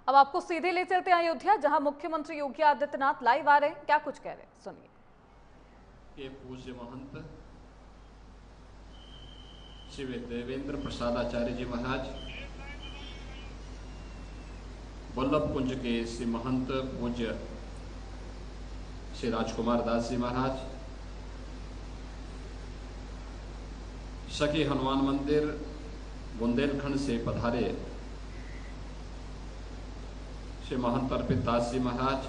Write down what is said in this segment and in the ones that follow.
अब आपको सीधे ले चलते हैं अयोध्या, जहां मुख्यमंत्री योगी आदित्यनाथ लाइव आ रहे हैं। क्या कुछ कह रहे हैं, सुनिए। ये पूज्य महंत श्री देवेंद्र प्रसाद आचार्य जी महाराज, वल्लभ कुंज के श्री महंत पूज्य श्री राजकुमार दास जी महाराज, सखी हनुमान मंदिर बुंदेलखंड से पधारे श्री महंत अर्पित दास जी महाराज,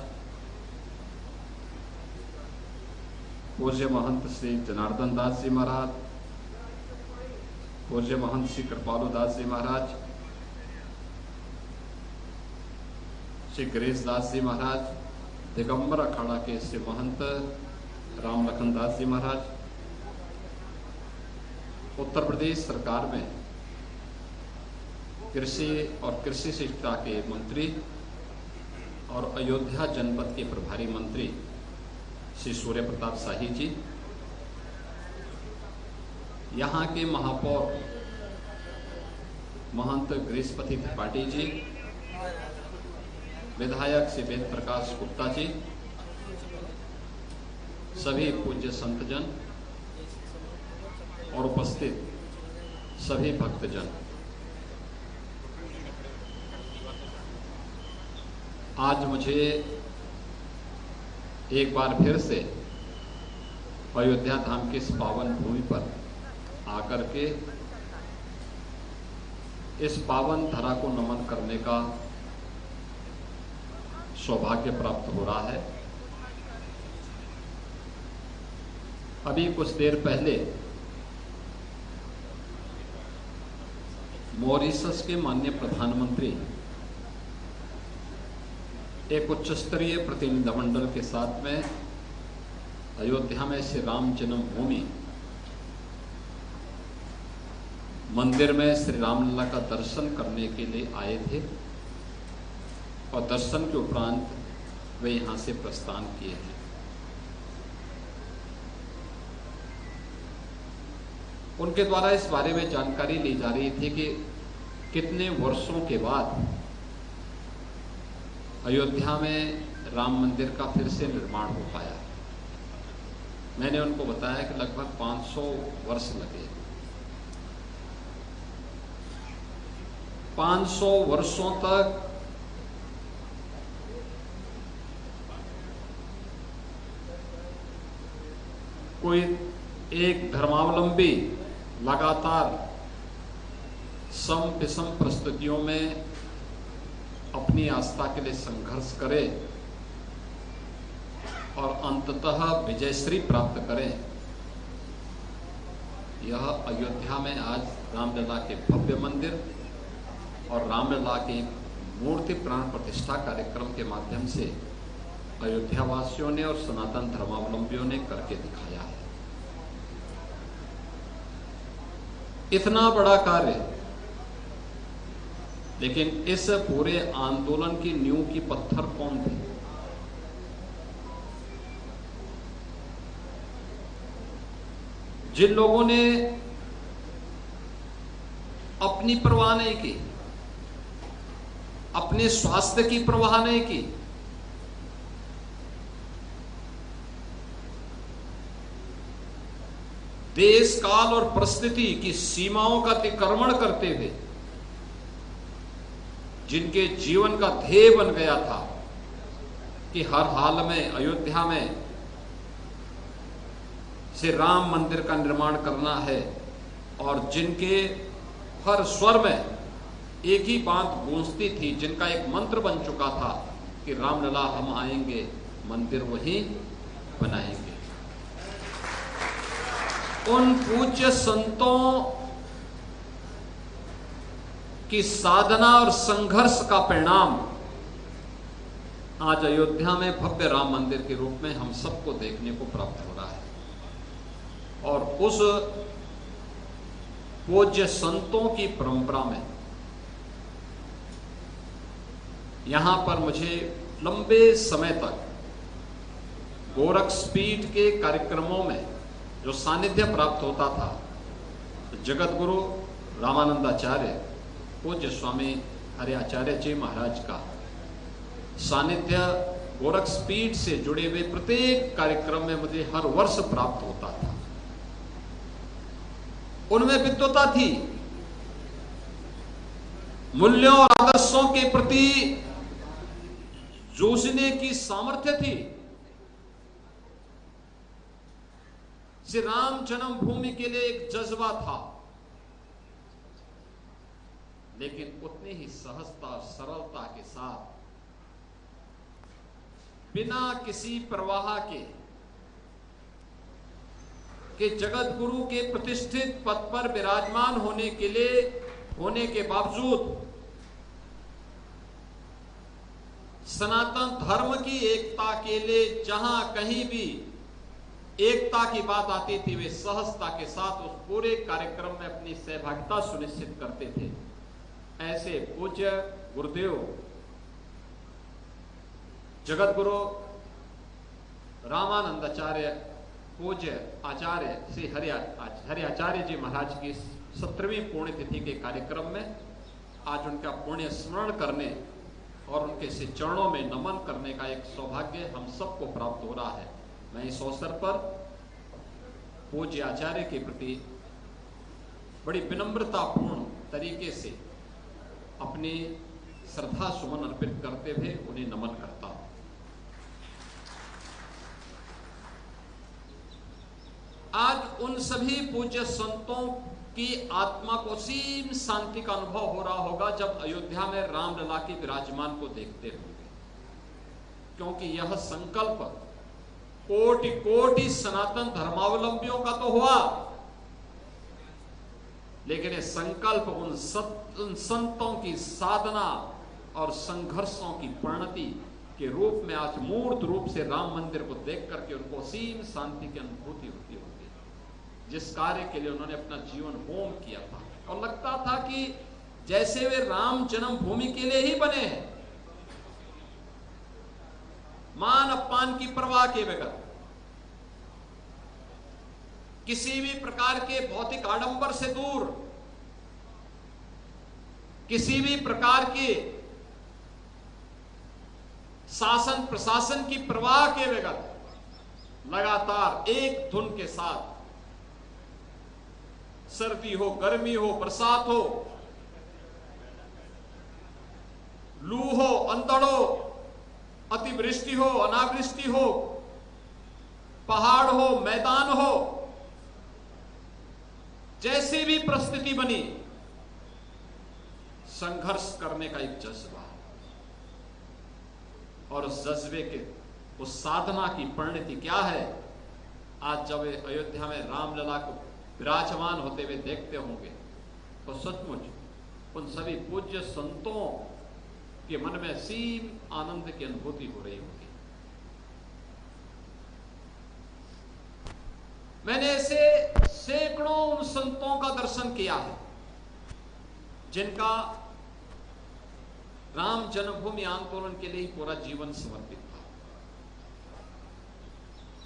पूज्य महंत श्री जनार्दन दास जी महाराज, पूज्य महंत श्री कृपालु दास जी महाराज, श्री गिरीश दास जी महाराज, दिगंबर अखाड़ा के श्री महंत राम लखन दास जी महाराज, उत्तर प्रदेश सरकार में कृषि और कृषि शिक्षा के मंत्री और अयोध्या जनपद के प्रभारी मंत्री श्री सूर्य प्रताप शाही जी, यहाँ के महापौर महंत गिरीशपति त्रिपाठी जी, विधायक श्री वेद प्रकाश गुप्ता जी, सभी पूज्य संतजन और उपस्थित सभी भक्तजन, आज मुझे एक बार फिर से अयोध्या धाम की इस पावन भूमि पर आकर के इस पावन धरा को नमन करने का सौभाग्य प्राप्त हो रहा है। अभी कुछ देर पहले मॉरिशस के माननीय प्रधानमंत्री एक उच्च स्तरीय प्रतिनिधिमंडल के साथ में अयोध्या में श्री राम जन्मभूमि मंदिर में श्री रामलला का दर्शन करने के लिए आए थे और दर्शन के उपरांत वे यहां से प्रस्थान किए थे। उनके द्वारा इस बारे में जानकारी ली जा रही थी कि कितने वर्षों के बाद अयोध्या में राम मंदिर का फिर से निर्माण हो पाया। मैंने उनको बताया कि लगभग 500 वर्ष लगे। 500 वर्षों तक कोई एक धर्मावलंबी लगातार सम विषम परिस्थितियों में अपनी आस्था के लिए संघर्ष करे और अंततः विजयश्री प्राप्त करें। यह अयोध्या में आज रामलला के भव्य मंदिर और रामलला की मूर्ति प्राण प्रतिष्ठा कार्यक्रम के माध्यम से अयोध्या वासियों ने और सनातन धर्मावलंबियों ने करके दिखाया है। इतना बड़ा कार्य, लेकिन इस पूरे आंदोलन की नींव की पत्थर कौन थे? जिन लोगों ने अपनी परवाह नहीं की, अपने स्वास्थ्य की परवाह नहीं की, देश काल और परिस्थिति की सीमाओं का अतिक्रमण करते हुए जिनके जीवन का ध्येय बन गया था कि हर हाल में अयोध्या में श्री राम मंदिर का निर्माण करना है, और जिनके हर स्वर में एक ही बात गूंजती थी, जिनका एक मंत्र बन चुका था कि रामलला हम आएंगे, मंदिर वहीं बनाएंगे। उन पूज्य संतों की साधना और संघर्ष का परिणाम आज अयोध्या में भव्य राम मंदिर के रूप में हम सबको देखने को प्राप्त हो रहा है। और उस पूज्य संतों की परंपरा में यहां पर मुझे लंबे समय तक गोरक्षपीठ के कार्यक्रमों में जो सानिध्य प्राप्त होता था, जगत गुरु रामानंदाचार्य पूज्य स्वामी हरि आचार्य जी महाराज का सानिध्य गोरखपीठ से जुड़े हुए प्रत्येक कार्यक्रम में मुझे हर वर्ष प्राप्त होता था। उनमें विद्वता थी, मूल्यों और आदर्शों के प्रति जूझने की सामर्थ्य थी। श्री राम जन्मभूमि के लिए एक जज्बा था, लेकिन उतनी ही सहजता और सरलता के साथ, बिना किसी प्रवाह के जगत गुरु के प्रतिष्ठित पद पर विराजमान होने के बावजूद सनातन धर्म की एकता के लिए जहां कहीं भी एकता की बात आती थी, वे सहजता के साथ उस पूरे कार्यक्रम में अपनी सहभागिता सुनिश्चित करते थे। ऐसे पूज्य गुरुदेव जगत गुरु रामानंदाचार्य पूज्य आचार्य श्री हरि आचार्य जी महाराज की 17वीं पुण्यतिथि के कार्यक्रम में आज उनका पुण्य स्मरण करने और उनके से चरणों में नमन करने का एक सौभाग्य हम सबको प्राप्त हो रहा है। मैं इस अवसर पर पूज्य आचार्य के प्रति बड़ी विनम्रतापूर्ण तरीके से अपनी श्रद्धा सुमन अर्पित करते हुए उन्हें नमन करता हूं। आज उन सभी पूज्य संतों की आत्मा को असीम शांति का अनुभव हो रहा होगा जब अयोध्या में रामलला के विराजमान को देखते होंगे, क्योंकि यह संकल्प कोटि कोटि सनातन धर्मावलंबियों का तो हुआ, लेकिन यह संकल्प उन संतों की साधना और संघर्षों की परिणति के रूप में आज मूर्त रूप से राम मंदिर को देख करके उनको असीम शांति की अनुभूति होती होगी। जिस कार्य के लिए उन्होंने अपना जीवन होम किया था और लगता था कि जैसे वे राम जन्मभूमि के लिए ही बने हैं, मान अपमान की परवाह के बगैर, किसी भी प्रकार के भौतिक आडंबर से दूर, किसी भी प्रकार के शासन प्रशासन की परवाह के बगैर लगातार एक धुन के साथ, सर्दी हो, गर्मी हो, बरसात हो, लू हो, अंधड़ हो, अतिवृष्टि हो, अनावृष्टि हो, पहाड़ हो, मैदान हो, जैसी भी परिस्थिति बनी, संघर्ष करने का एक जज्बा, और उस जज्बे के उस साधना की परिणति क्या है? आज जब अयोध्या में रामलला को विराजमान होते हुए देखते होंगे तो सचमुच उन सभी पूज्य संतों के मन में असीम आनंद की अनुभूति हो रही होगी। मैंने ऐसे सैकड़ों उन संतों का दर्शन किया है जिनका राम जन्मभूमि आंदोलन के लिए पूरा जीवन समर्पित था,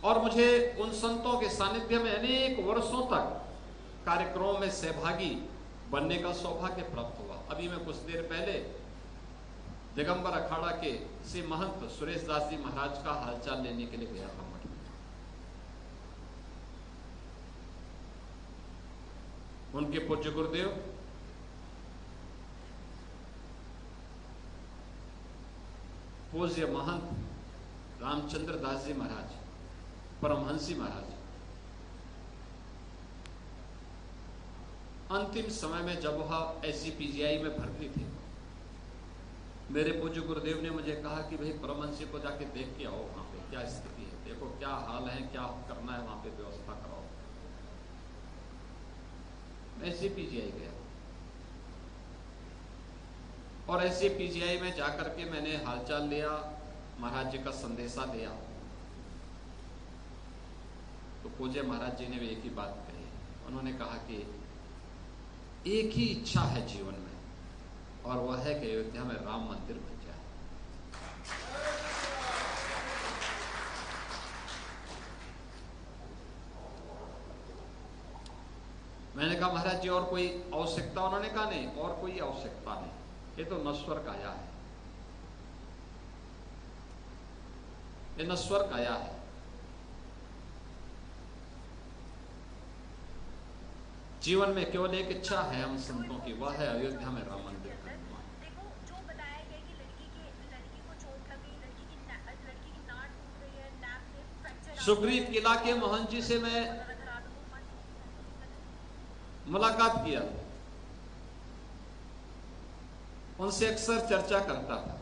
और मुझे उन संतों के सानिध्य में अनेक वर्षों तक कार्यक्रमों में सहभागी बनने का सौभाग्य प्राप्त हुआ। अभी मैं कुछ देर पहले दिगंबर अखाड़ा के श्री महंत सुरेश दास जी महाराज का हालचाल लेने के लिए गया था मठ में। उनके पूज्य गुरुदेव पूज्य महंत रामचंद्र दास जी महाराज, परमहंसी महाराज, अंतिम समय में जब वह SGPGI में भर्ती थे, मेरे पूज्य गुरुदेव ने मुझे कहा कि भाई परमहंसी को जाके देख के आओ, वहां पे क्या स्थिति है, देखो क्या हाल है, क्या करना है, वहां पे व्यवस्था कराओ। मैं SGPGI गया और SGPGI में जाकर के मैंने हालचाल लिया, महाराज जी का संदेशा दिया। तो पूज्य महाराज जी ने भी एक ही बात कही, उन्होंने कहा कि एक ही इच्छा है जीवन में, और वह है कि अयोध्या में राम मंदिर बन जाए। मैंने कहा महाराज जी और कोई आवश्यकता? उन्होंने कहा नहीं, और कोई आवश्यकता नहीं, ये तो नश्वर काया है। ये नश्वर काया है। जीवन में केवल एक इच्छा है हम संतों की, वह है अयोध्या में राम मंदिर का निर्माण। देखो जो बताया गया कि लड़की को चोट लग गई, लड़की की नाड़ टूट गई है, नैप से फ्रैक्चर सुग्रीव किला के महंत जी से मैं मुलाकात किया, उनसे अक्सर चर्चा करता था।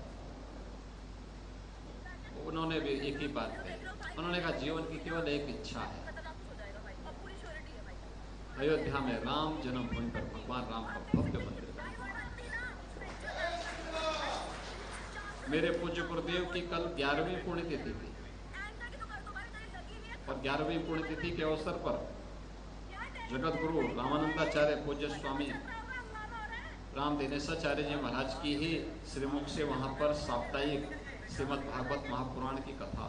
उन्होंने भी एक ही बात कही, उन्होंने कहा जीवन की केवल एक इच्छा है, अयोध्या में राम जन्मभूमि पर भगवान राम का भव्य मंदिर बने। मेरे पूज्य गुरुदेव की कल 11वीं पुण्यतिथि थी और 11वीं पुण्यतिथि के अवसर पर जगत गुरु रामानंदाचार्य पूज्य स्वामी राम दिनेशाचार्य जी महाराज की ही श्रीमुख से वहां पर साप्ताहिक श्रीमद् भागवत महापुराण की कथा